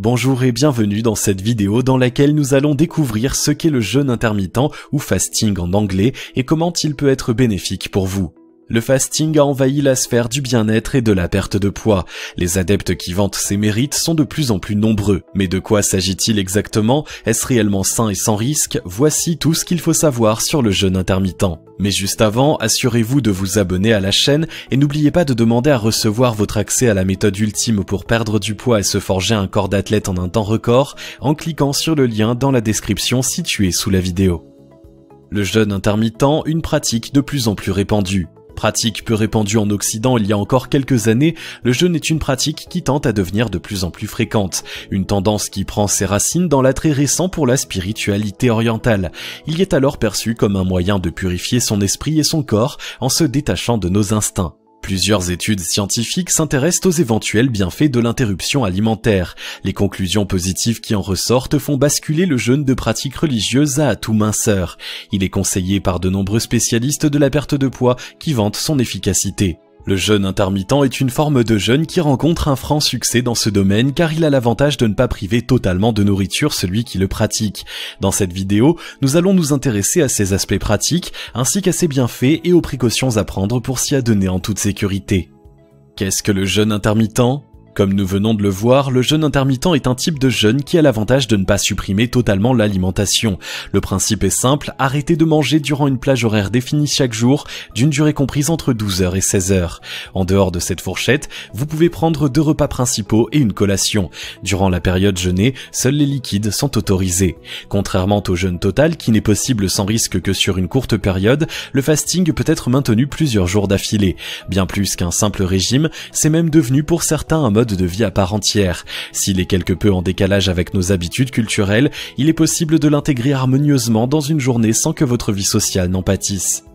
Bonjour et bienvenue dans cette vidéo dans laquelle nous allons découvrir ce qu'est le jeûne intermittent ou fasting en anglais et comment il peut être bénéfique pour vous. Le fasting a envahi la sphère du bien-être et de la perte de poids. Les adeptes qui vantent ses mérites sont de plus en plus nombreux. Mais de quoi s'agit-il exactement? Est-ce réellement sain et sans risque? Voici tout ce qu'il faut savoir sur le jeûne intermittent. Mais juste avant, assurez-vous de vous abonner à la chaîne et n'oubliez pas de demander à recevoir votre accès à la méthode ultime pour perdre du poids et se forger un corps d'athlète en un temps record en cliquant sur le lien dans la description située sous la vidéo. Le jeûne intermittent, une pratique de plus en plus répandue. Pratique peu répandue en Occident il y a encore quelques années, le jeûne est une pratique qui tente à devenir de plus en plus fréquente. Une tendance qui prend ses racines dans l'attrait récent pour la spiritualité orientale. Il y est alors perçu comme un moyen de purifier son esprit et son corps en se détachant de nos instincts. Plusieurs études scientifiques s'intéressent aux éventuels bienfaits de l'interruption alimentaire. Les conclusions positives qui en ressortent font basculer le jeûne de pratiques religieuses à atout minceur. Il est conseillé par de nombreux spécialistes de la perte de poids qui vantent son efficacité. Le jeûne intermittent est une forme de jeûne qui rencontre un franc succès dans ce domaine car il a l'avantage de ne pas priver totalement de nourriture celui qui le pratique. Dans cette vidéo, nous allons nous intéresser à ses aspects pratiques ainsi qu'à ses bienfaits et aux précautions à prendre pour s'y adonner en toute sécurité. Qu'est-ce que le jeûne intermittent ? Comme nous venons de le voir, le jeûne intermittent est un type de jeûne qui a l'avantage de ne pas supprimer totalement l'alimentation. Le principe est simple, arrêtez de manger durant une plage horaire définie chaque jour, d'une durée comprise entre 12h et 16h. En dehors de cette fourchette, vous pouvez prendre 2 repas principaux et une collation. Durant la période jeûnée, seuls les liquides sont autorisés. Contrairement au jeûne total, qui n'est possible sans risque que sur une courte période, le fasting peut être maintenu plusieurs jours d'affilée. Bien plus qu'un simple régime, c'est même devenu pour certains un mode de vie à part entière. S'il est quelque peu en décalage avec nos habitudes culturelles, il est possible de l'intégrer harmonieusement dans une journée sans que votre vie sociale n'en pâtisse.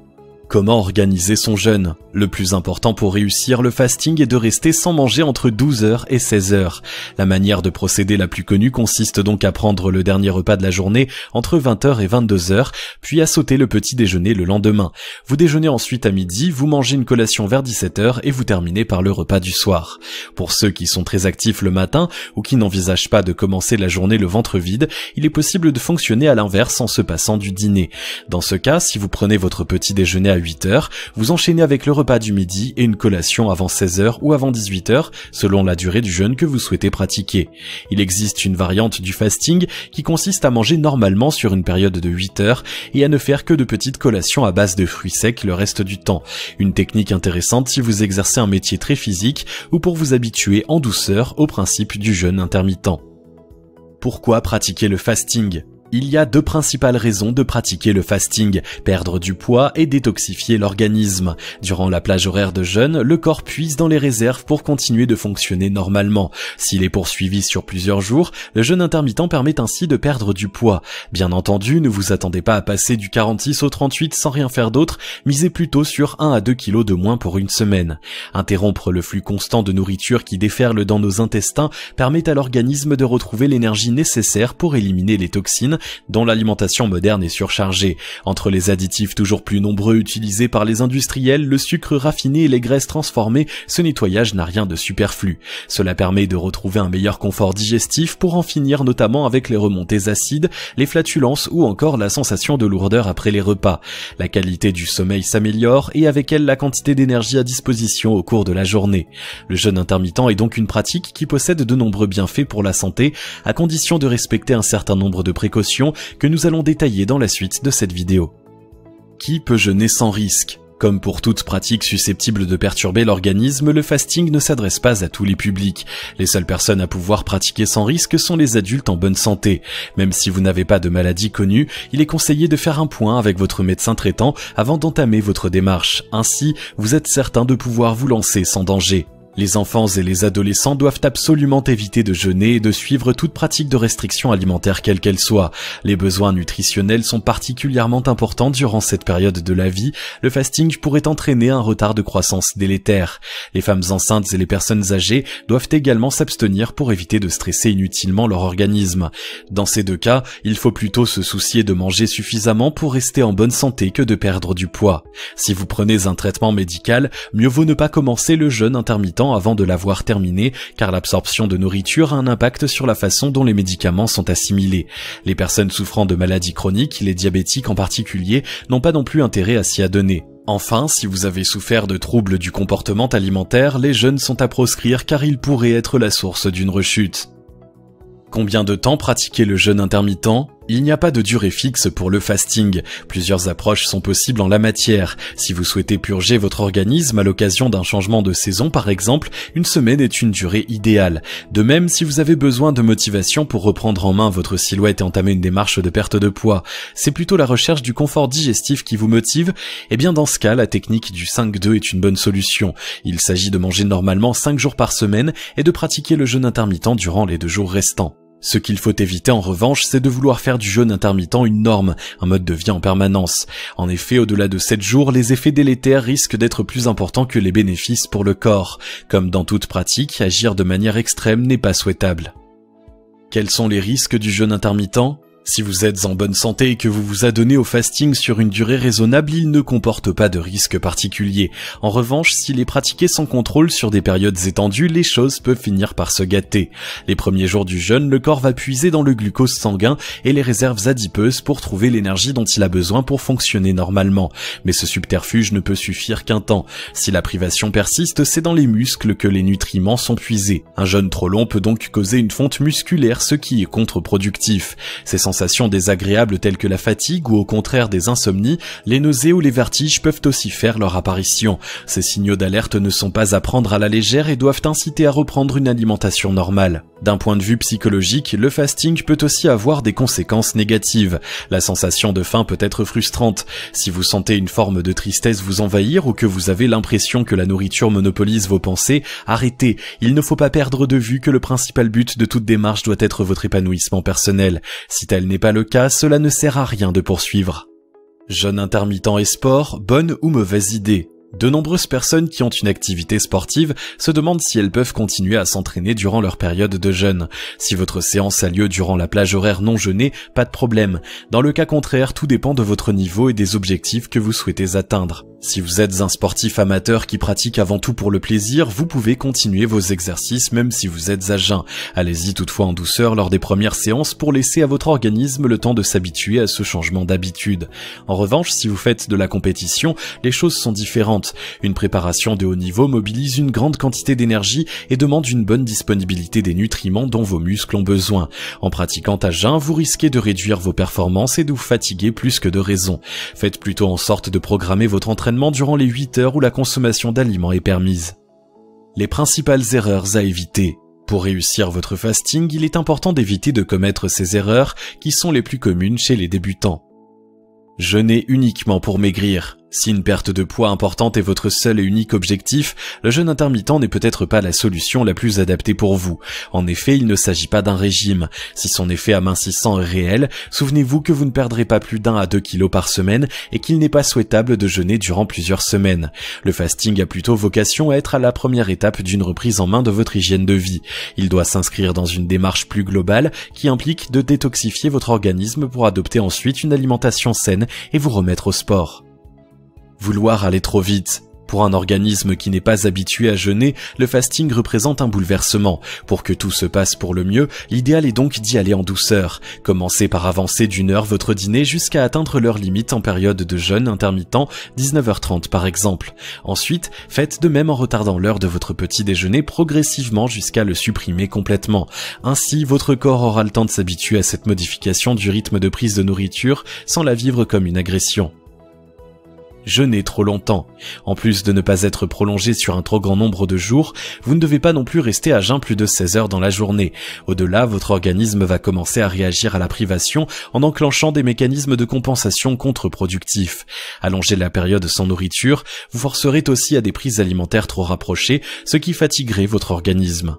Comment organiser son jeûne? Le plus important pour réussir le fasting est de rester sans manger entre 12h et 16h. La manière de procéder la plus connue consiste donc à prendre le dernier repas de la journée entre 20h et 22h, puis à sauter le petit déjeuner le lendemain. Vous déjeunez ensuite à midi, vous mangez une collation vers 17h et vous terminez par le repas du soir. Pour ceux qui sont très actifs le matin ou qui n'envisagent pas de commencer la journée le ventre vide, il est possible de fonctionner à l'inverse en se passant du dîner. Dans ce cas, si vous prenez votre petit déjeuner à 8h, vous enchaînez avec le repas du midi et une collation avant 16h ou avant 18h, selon la durée du jeûne que vous souhaitez pratiquer. Il existe une variante du fasting qui consiste à manger normalement sur une période de 8 heures et à ne faire que de petites collations à base de fruits secs le reste du temps. Une technique intéressante si vous exercez un métier très physique ou pour vous habituer en douceur au principe du jeûne intermittent. Pourquoi pratiquer le fasting ? Il y a 2 principales raisons de pratiquer le fasting, perdre du poids et détoxifier l'organisme. Durant la plage horaire de jeûne, le corps puise dans les réserves pour continuer de fonctionner normalement. S'il est poursuivi sur plusieurs jours, le jeûne intermittent permet ainsi de perdre du poids. Bien entendu, ne vous attendez pas à passer du 46 au 38 sans rien faire d'autre, misez plutôt sur 1 à 2 kilos de moins pour une semaine. Interrompre le flux constant de nourriture qui déferle dans nos intestins permet à l'organisme de retrouver l'énergie nécessaire pour éliminer les toxines dont l'alimentation moderne est surchargée. Entre les additifs toujours plus nombreux utilisés par les industriels, le sucre raffiné et les graisses transformées, ce nettoyage n'a rien de superflu. Cela permet de retrouver un meilleur confort digestif pour en finir notamment avec les remontées acides, les flatulences ou encore la sensation de lourdeur après les repas. La qualité du sommeil s'améliore et avec elle la quantité d'énergie à disposition au cours de la journée. Le jeûne intermittent est donc une pratique qui possède de nombreux bienfaits pour la santé, à condition de respecter un certain nombre de précautions que nous allons détailler dans la suite de cette vidéo. Qui peut jeûner sans risque ? Comme pour toute pratique susceptible de perturber l'organisme, le fasting ne s'adresse pas à tous les publics. Les seules personnes à pouvoir pratiquer sans risque sont les adultes en bonne santé. Même si vous n'avez pas de maladie connue, il est conseillé de faire un point avec votre médecin traitant avant d'entamer votre démarche. Ainsi, vous êtes certain de pouvoir vous lancer sans danger. Les enfants et les adolescents doivent absolument éviter de jeûner et de suivre toute pratique de restriction alimentaire quelle qu'elle soit. Les besoins nutritionnels sont particulièrement importants durant cette période de la vie. Le fasting pourrait entraîner un retard de croissance délétère. Les femmes enceintes et les personnes âgées doivent également s'abstenir pour éviter de stresser inutilement leur organisme. Dans ces 2 cas, il faut plutôt se soucier de manger suffisamment pour rester en bonne santé que de perdre du poids. Si vous prenez un traitement médical, mieux vaut ne pas commencer le jeûne intermittent temps avant de l'avoir terminé, car l'absorption de nourriture a un impact sur la façon dont les médicaments sont assimilés. Les personnes souffrant de maladies chroniques, les diabétiques en particulier, n'ont pas non plus intérêt à s'y adonner. Enfin, si vous avez souffert de troubles du comportement alimentaire, les jeûnes sont à proscrire car ils pourraient être la source d'une rechute. Combien de temps pratiquer le jeûne intermittent ? Il n'y a pas de durée fixe pour le fasting. Plusieurs approches sont possibles en la matière. Si vous souhaitez purger votre organisme à l'occasion d'un changement de saison par exemple, une semaine est une durée idéale. De même, si vous avez besoin de motivation pour reprendre en main votre silhouette et entamer une démarche de perte de poids, c'est plutôt la recherche du confort digestif qui vous motive, eh bien dans ce cas, la technique du 5-2 est une bonne solution. Il s'agit de manger normalement 5 jours par semaine et de pratiquer le jeûne intermittent durant les 2 jours restants. Ce qu'il faut éviter en revanche, c'est de vouloir faire du jeûne intermittent une norme, un mode de vie en permanence. En effet, au-delà de 7 jours, les effets délétères risquent d'être plus importants que les bénéfices pour le corps. Comme dans toute pratique, agir de manière extrême n'est pas souhaitable. Quels sont les risques du jeûne intermittent ? Si vous êtes en bonne santé et que vous vous adonnez au fasting sur une durée raisonnable, il ne comporte pas de risque particulier. En revanche, s'il est pratiqué sans contrôle sur des périodes étendues, les choses peuvent finir par se gâter. Les premiers jours du jeûne, le corps va puiser dans le glucose sanguin et les réserves adipeuses pour trouver l'énergie dont il a besoin pour fonctionner normalement. Mais ce subterfuge ne peut suffire qu'un temps. Si la privation persiste, c'est dans les muscles que les nutriments sont puisés. Un jeûne trop long peut donc causer une fonte musculaire, ce qui est contre-productif. Ces sensations désagréables telles que la fatigue ou au contraire des insomnies, les nausées ou les vertiges peuvent aussi faire leur apparition. Ces signaux d'alerte ne sont pas à prendre à la légère et doivent inciter à reprendre une alimentation normale. D'un point de vue psychologique, le fasting peut aussi avoir des conséquences négatives. La sensation de faim peut être frustrante. Si vous sentez une forme de tristesse vous envahir ou que vous avez l'impression que la nourriture monopolise vos pensées, arrêtez. Il ne faut pas perdre de vue que le principal but de toute démarche doit être votre épanouissement personnel. Si tel n'est pas le cas, cela ne sert à rien de poursuivre. Jeûne intermittent et sport, bonne ou mauvaise idée ? De nombreuses personnes qui ont une activité sportive se demandent si elles peuvent continuer à s'entraîner durant leur période de jeûne. Si votre séance a lieu durant la plage horaire non jeûnée, pas de problème. Dans le cas contraire, tout dépend de votre niveau et des objectifs que vous souhaitez atteindre. Si vous êtes un sportif amateur qui pratique avant tout pour le plaisir, vous pouvez continuer vos exercices même si vous êtes à jeun. Allez-y toutefois en douceur lors des premières séances pour laisser à votre organisme le temps de s'habituer à ce changement d'habitude. En revanche, si vous faites de la compétition, les choses sont différentes. Une préparation de haut niveau mobilise une grande quantité d'énergie et demande une bonne disponibilité des nutriments dont vos muscles ont besoin. En pratiquant à jeun, vous risquez de réduire vos performances et de vous fatiguer plus que de raison. Faites plutôt en sorte de programmer votre entraînement durant les 8 heures où la consommation d'aliments est permise. Les principales erreurs à éviter. Pour réussir votre fasting, il est important d'éviter de commettre ces erreurs qui sont les plus communes chez les débutants. Jeûner uniquement pour maigrir. Si une perte de poids importante est votre seul et unique objectif, le jeûne intermittent n'est peut-être pas la solution la plus adaptée pour vous. En effet, il ne s'agit pas d'un régime. Si son effet amincissant est réel, souvenez-vous que vous ne perdrez pas plus d'1 à 2 kilos par semaine et qu'il n'est pas souhaitable de jeûner durant plusieurs semaines. Le fasting a plutôt vocation à être à la première étape d'une reprise en main de votre hygiène de vie. Il doit s'inscrire dans une démarche plus globale qui implique de détoxifier votre organisme pour adopter ensuite une alimentation saine et vous remettre au sport. Vouloir aller trop vite. Pour un organisme qui n'est pas habitué à jeûner, le fasting représente un bouleversement. Pour que tout se passe pour le mieux, l'idéal est donc d'y aller en douceur. Commencez par avancer d'1 heure votre dîner jusqu'à atteindre l'heure limite en période de jeûne intermittent, 19h30 par exemple. Ensuite, faites de même en retardant l'heure de votre petit déjeuner progressivement jusqu'à le supprimer complètement. Ainsi, votre corps aura le temps de s'habituer à cette modification du rythme de prise de nourriture sans la vivre comme une agression. Jeûner trop longtemps. En plus de ne pas être prolongé sur un trop grand nombre de jours, vous ne devez pas non plus rester à jeun plus de 16 heures dans la journée. Au-delà, votre organisme va commencer à réagir à la privation en enclenchant des mécanismes de compensation contre-productifs. Allonger la période sans nourriture vous forcerez aussi à des prises alimentaires trop rapprochées, ce qui fatiguerait votre organisme.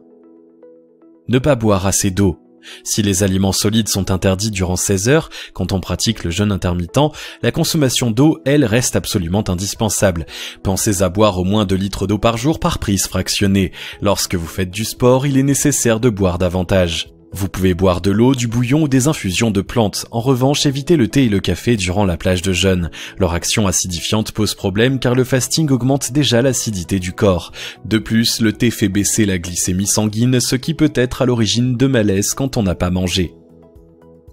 Ne pas boire assez d'eau. Si les aliments solides sont interdits durant 16 heures, quand on pratique le jeûne intermittent, la consommation d'eau, elle, reste absolument indispensable. Pensez à boire au moins 2 litres d'eau par jour par prise fractionnée. Lorsque vous faites du sport, il est nécessaire de boire davantage. Vous pouvez boire de l'eau, du bouillon ou des infusions de plantes. En revanche, évitez le thé et le café durant la plage de jeûne. Leur action acidifiante pose problème car le fasting augmente déjà l'acidité du corps. De plus, le thé fait baisser la glycémie sanguine, ce qui peut être à l'origine de malaise quand on n'a pas mangé.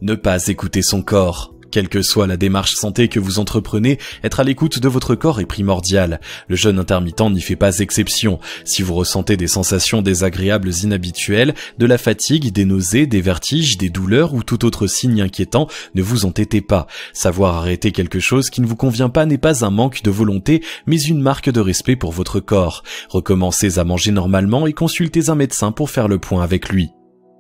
Ne pas écouter son corps. Quelle que soit la démarche santé que vous entreprenez, être à l'écoute de votre corps est primordial. Le jeûne intermittent n'y fait pas exception. Si vous ressentez des sensations désagréables inhabituelles, de la fatigue, des nausées, des vertiges, des douleurs ou tout autre signe inquiétant, ne vous entêtez pas. Savoir arrêter quelque chose qui ne vous convient pas n'est pas un manque de volonté, mais une marque de respect pour votre corps. Recommencez à manger normalement et consultez un médecin pour faire le point avec lui.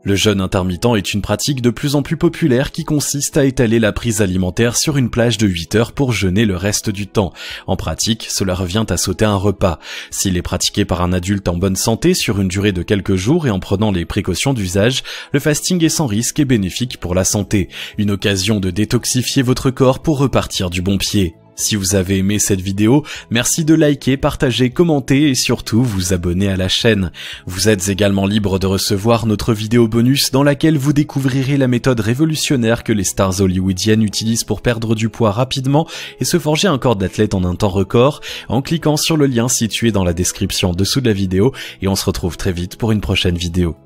Le jeûne intermittent est une pratique de plus en plus populaire qui consiste à étaler la prise alimentaire sur une plage de 8 heures pour jeûner le reste du temps. En pratique, cela revient à sauter un repas. S'il est pratiqué par un adulte en bonne santé sur une durée de quelques jours et en prenant les précautions d'usage, le fasting est sans risque et bénéfique pour la santé. Une occasion de détoxifier votre corps pour repartir du bon pied. Si vous avez aimé cette vidéo, merci de liker, partager, commenter et surtout vous abonner à la chaîne. Vous êtes également libre de recevoir notre vidéo bonus dans laquelle vous découvrirez la méthode révolutionnaire que les stars hollywoodiennes utilisent pour perdre du poids rapidement et se forger un corps d'athlète en un temps record en cliquant sur le lien situé dans la description en dessous de la vidéo et on se retrouve très vite pour une prochaine vidéo.